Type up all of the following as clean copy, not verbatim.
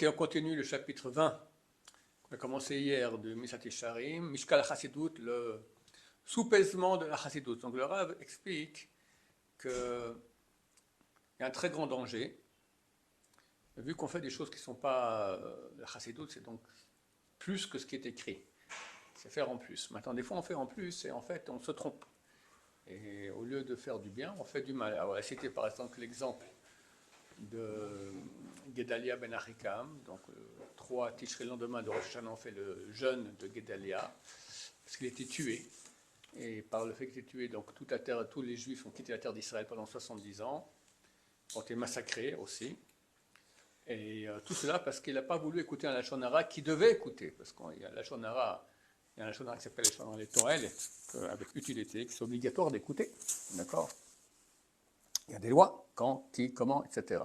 Ok, on continue le chapitre 20 qu'on a commencé hier de Misat Yesharim, Mishkal HaChassidut, le soupèsement de la Chassidut. Donc le Rav explique qu'il y a un très grand danger, vu qu'on fait des choses qui ne sont pas la Chassidut, c'est donc plus que ce qui est écrit. C'est faire en plus. Maintenant, des fois, on fait en plus et en fait, on se trompe. Et au lieu de faire du bien, on fait du mal. Alors, on va citer par exemple l'exemple de Gedalia ben Achikam, donc 3 Tishrei, le lendemain de Rosh Hashanah, on fait le jeûne de Gedalia, parce qu'il était tué. Et par le fait qu'il était tué, donc toute la terre, tous les Juifs ont quitté la terre d'Israël pendant 70 ans, ont été massacrés aussi. Et tout cela parce qu'il n'a pas voulu écouter un Lachon Hara qu'il devait écouter, parce qu'il y a un Lachon Hara, il y a un Lachon Hara qui s'appelle les Torel, avec utilité, qui sont obligatoires d'écouter, d'accord? Il y a des lois, quand, qui, comment, etc.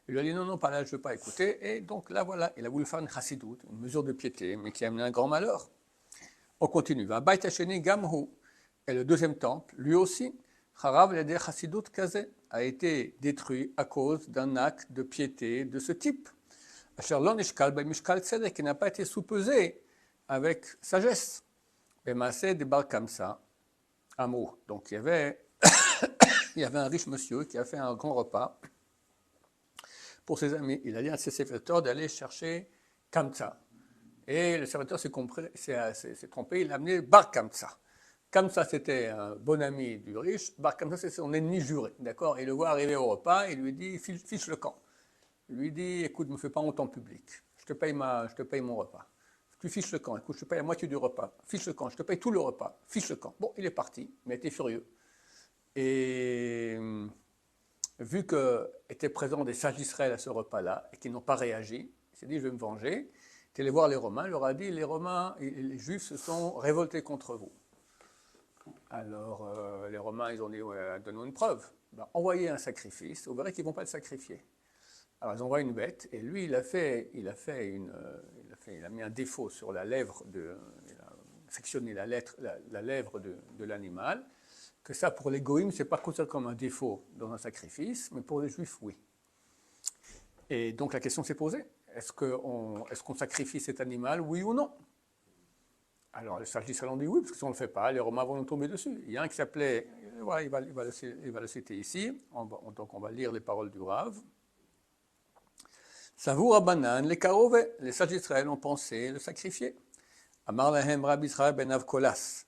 Il lui a dit non, pas là, je ne veux pas écouter, et donc là, voilà, il a voulu faire une chassidut, une mesure de piété, mais qui a amené un grand malheur. On continue. Va Bait Hasheni Gamhu, et le deuxième temple, lui aussi, Harav Leder Chassidut Kazé, a été détruit à cause d'un acte de piété de ce type. Asher Lo Nishkal Bei Mishkal Tzedek, qui n'a pas été soupesé avec sagesse. Et Maaseh de Bar Kamsa, Amour. Donc il y avait un riche monsieur qui a fait un grand repas pour ses amis. Il a dit à ses serviteurs d'aller chercher Kamsa. Et le serviteur s'est trompé, il a amené Bar Kamsa. Kamsa, c'était un bon ami du riche. Bar Kamsa, c'est son ennemi juré. D'accord? Il le voit arriver au repas, il lui dit fiche le camp. Il lui dit écoute, ne me fais pas honte en public. Je te paye mon repas. Tu fiches le camp. Écoute, je te paye la moitié du repas. Fiche le camp. Je te paye tout le repas. Fiche le camp. Bon, il est parti, mais il était furieux. Et vu qu'étaient présents des sages d'Israël à ce repas-là et qu'ils n'ont pas réagi, il s'est dit je vais me venger. Il est allé voir les Romains, il leur a dit les Juifs se sont révoltés contre vous. Alors les Romains ils ont dit ouais, donne-nous une preuve. Ben, envoyez un sacrifice, vous verrez qu'ils ne vont pas le sacrifier. Alors ils envoient une bête et lui il a mis un défaut sur la lèvre il a sectionné la lèvre de l'animal. Que ça, pour les goïms, ce n'est pas considéré comme un défaut dans un sacrifice, mais pour les juifs, oui. Et donc la question s'est posée, est-ce qu'on sacrifie cet animal, oui ou non? Alors les sages d'Israël ont dit oui, parce que si on ne le fait pas, les Romains vont nous tomber dessus. Il y a un qui s'appelait, voilà, il va le citer ici, donc on va lire les paroles du Rav. Savour Abanan, les Karove, les sages d'Israël ont pensé le sacrifier. Amar lahem Rabbi Israël ben Avkolas.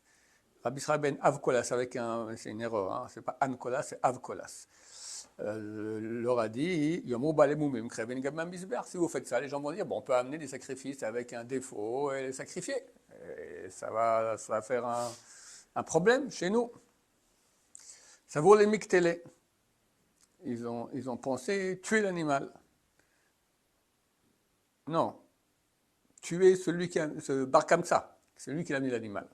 Rabbi Israël ben Avkolas, c'est une erreur, hein, c'est pas Ankolas, c'est Avkolas. Leur a dit, si vous faites ça, les gens vont dire, bon, on peut amener des sacrifices avec un défaut et les sacrifier. Et ça va faire un problème chez nous. Ça vaut les miktélé. Ils ont pensé tuer l'animal. Non, tuer celui qui a ce bar comme ça, c'est lui qui a amené l'animal.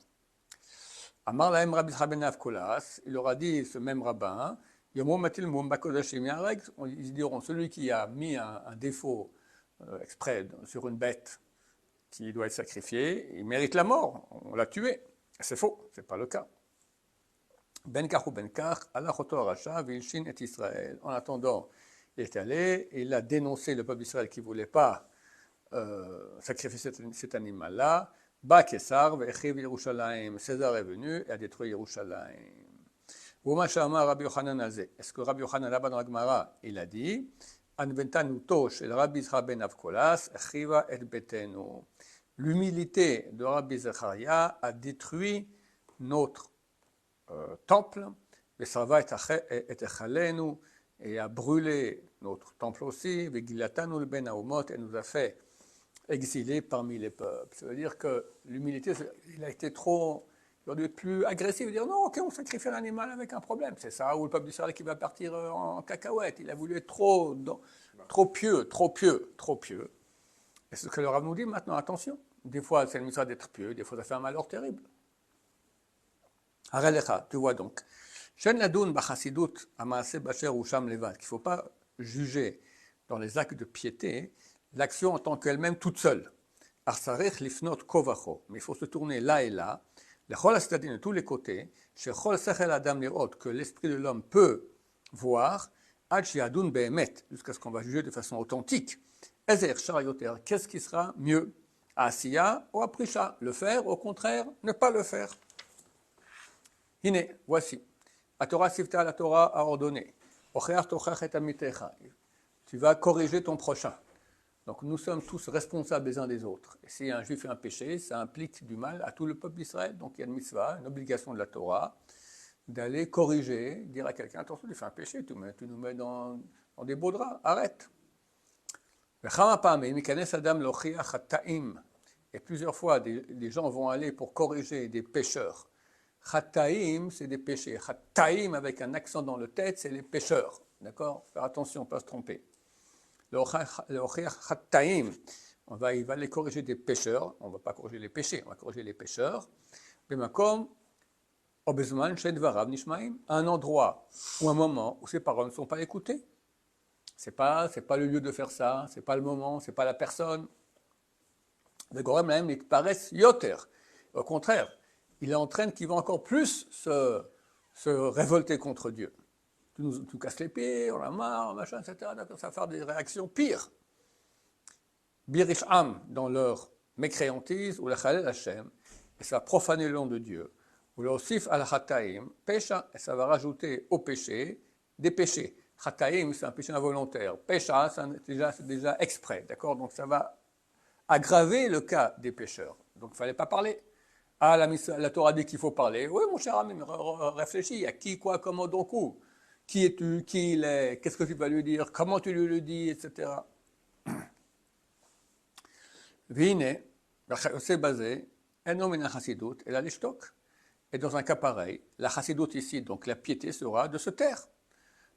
Amar lahem Rabbi Israël ben Avkolas, il leur a dit, ce même rabbin, ils diront, celui qui a mis un défaut exprès sur une bête qui doit être sacrifiée, il mérite la mort, on l'a tué. C'est faux, ce n'est pas le cas. Ben Kach ou Ben Kach, Allah choto aracha, vilshin et Israël. En attendant, il est allé, et il a dénoncé le peuple d'Israël qui ne voulait pas sacrifier cet animal-là. Ba Kesar, ve'echiv Yerushalayim. César est venu et a détruit Yerushalayim. Est-ce que Rabbi Yochanan là-bas dans la Gemara, il a dit l'humilité de Rabbi Zecharia a détruit notre temple, et a brûlé notre temple aussi, et nous a fait exiler parmi les peuples. Ça veut dire que l'humilité, il a été trop... Il aurait dû être plus agressif et dire non, ok, on sacrifie un animal avec un problème. C'est ça, ou le peuple d'Israël qui va partir en cacahuète. Il a voulu être trop pieux. Et ce que le Rav nous dit maintenant, attention. Des fois, c'est le mitzvah d'être pieux, des fois, ça fait un malheur terrible. Harelecha, tu vois donc. Shen ladoun b'chassidut amaaseh basher usham levad, qu'il ne faut pas juger dans les actes de piété l'action en tant qu'elle-même toute seule. Arsarech lifnot kovacho, mais il faut se tourner là et là. De tous les côtés, que l'esprit de l'homme peut voir, jusqu'à ce qu'on va juger de façon authentique. Ezer Sharayoter, qu'est-ce qui sera mieux? Asiya ou Aprisha, le faire, au contraire, ne pas le faire. Hine, voici. La Torah Sifta, la Torah a ordonné. Tu vas corriger ton prochain. Donc nous sommes tous responsables les uns des autres. Et si un juif fait un péché, ça implique du mal à tout le peuple d'Israël. Donc il y a une mitzvah, une obligation de la Torah, d'aller corriger, dire à quelqu'un, attention, tu fais un péché, tu nous mets dans des beaux draps, arrête. Et plusieurs fois, des gens vont aller pour corriger des pécheurs. Chataim, c'est des péchés. Chataim, avec un accent dans le tête, c'est les pécheurs. D'accord? Faire attention, ne pas se tromper. Le Chataim, il va les corriger des pécheurs. On ne va pas corriger les péchés, on va corriger les pécheurs. Bemakom, obezman, shedvarav nishmaim, un endroit ou un moment où ces paroles ne sont pas écoutées. C'est pas le lieu de faire ça, c'est pas le moment, c'est pas la personne. Le Gorem même, il paraissent yoter. Au contraire, il entraîne qu'il va encore plus se révolter contre Dieu. Tu nous casses les pieds, on a marre, machin, etc. Ça va faire des réactions pires. Birisham, dans leur mécréantise, ou la Chalel Hashem, et ça va profaner le nom de Dieu. Ou le Osif al-Hataim, pécha, et ça va rajouter au péché des péchés. Hataim, c'est un péché involontaire. Pécha, c'est déjà exprès, d'accord? Donc ça va aggraver le cas des pécheurs. Donc il ne fallait pas parler. Ah, la Torah dit qu'il faut parler. Oui, mon cher ami, réfléchis à qui, quoi, comment, donc où. Qui es-tu, qui il est, qu'est-ce que tu vas lui dire, comment tu lui le dis, etc. Vine, c'est basé, enomina chasidut, et la lishtok. Et dans un cas pareil, la chasidut ici, donc la piété sera de se taire.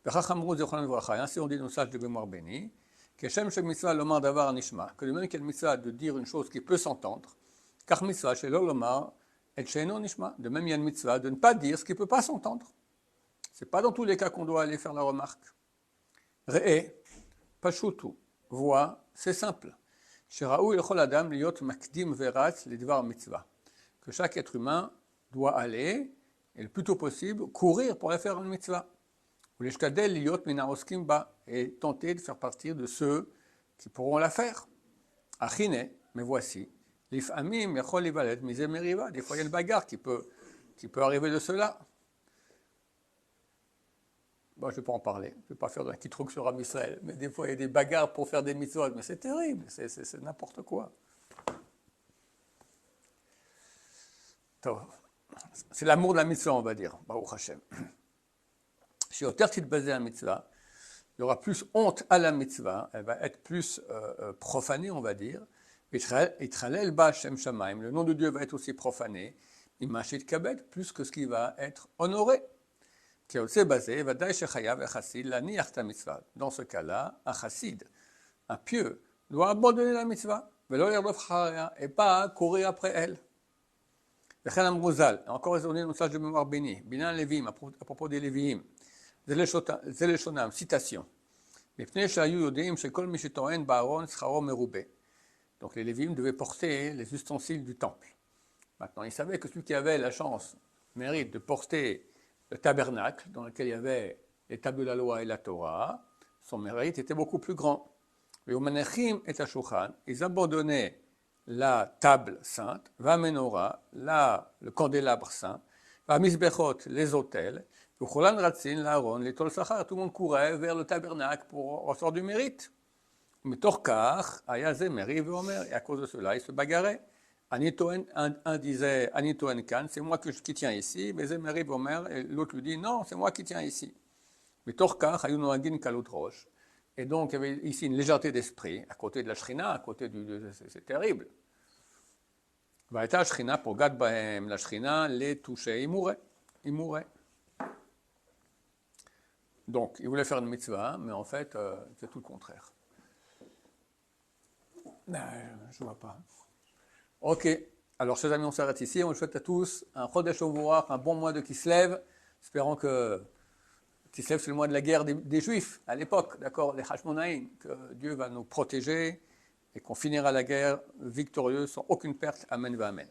Ainsi on dit dans le sage de mémoire béni, que de même qu'il y a une mitzvah de dire une chose qui peut s'entendre, car mitzvah chez l'olomar et chez non nishma, de même il y a une mitzvah de ne pas dire ce qui ne peut pas s'entendre. Ce n'est pas dans tous les cas qu'on doit aller faire la remarque. Re'e, pashutu, voix, c'est simple. Sheraou il chol adam liot makdim veratz lidvar mitzvah. Que chaque être humain doit aller, et le plus tôt possible, courir pour aller faire une mitzvah. Et tenter de faire partie de ceux qui pourront la faire. Achine, mais voici, des fois il y a une bagarre qui peut arriver de cela. Bon, je ne vais pas en parler, je ne vais pas faire de la kitrouk sur Am Israël, mais des fois il y a des bagarres pour faire des mitzvot, mais c'est terrible, c'est n'importe quoi. C'est l'amour de la mitzvah, on va dire, Baruch Hashem. Si au terre basé à la mitzvah, il y aura plus honte à la mitzvah, elle va être plus profanée, on va dire. Le nom de Dieu va être aussi profané, imachit kabet, plus que ce qui va être honoré. Dans ce cas-là, un chassid, un pieux, doit abandonner la mitzvah, et pas courir après elle. Encore raisonné dans le sage de mémoire béni, Binan Levim, à propos des Lévi'im. Zeleshonam, citation. Donc les Lévi'im devaient porter les ustensiles du temple. Maintenant, ils savaient que celui qui avait la chance, mérite de porter le tabernacle dans lequel il y avait les tables de la loi et la Torah, son mérite était beaucoup plus grand. Et au Manechim et à Shulchan, ils abandonnaient la table sainte, va menorah, le candélabre saint, va misbechot, les autels, tout le monde courait vers le tabernacle pour recevoir du mérite. Mais Torkar, Ayaze, Meri, et à cause de cela, ils se bagarraient. Un disait, Anitoen Kan, c'est moi qui tiens ici, mais Meri, et l'autre lui dit, non, c'est moi qui tiens ici. Mais Torkar, Ayunoagin, Kaloutroche. Et donc, il y avait ici une légèreté d'esprit, à côté de la Shrina, à côté c'est terrible. La Shrina, pour Gad Bahem, la Shrina les touchait, il mourait. Donc, il voulait faire une mitzvah, mais en fait, c'est tout le contraire. Je ne vois pas. Ok, alors chers amis, on s'arrête ici. On vous souhaite à tous un Chodesh Tovurach, un bon mois de Kislev. Espérons que Kislev, c'est le mois de la guerre des Juifs à l'époque, d'accord, les Hashmonaïm, que Dieu va nous protéger et qu'on finira la guerre victorieuse sans aucune perte. Amen, va amen.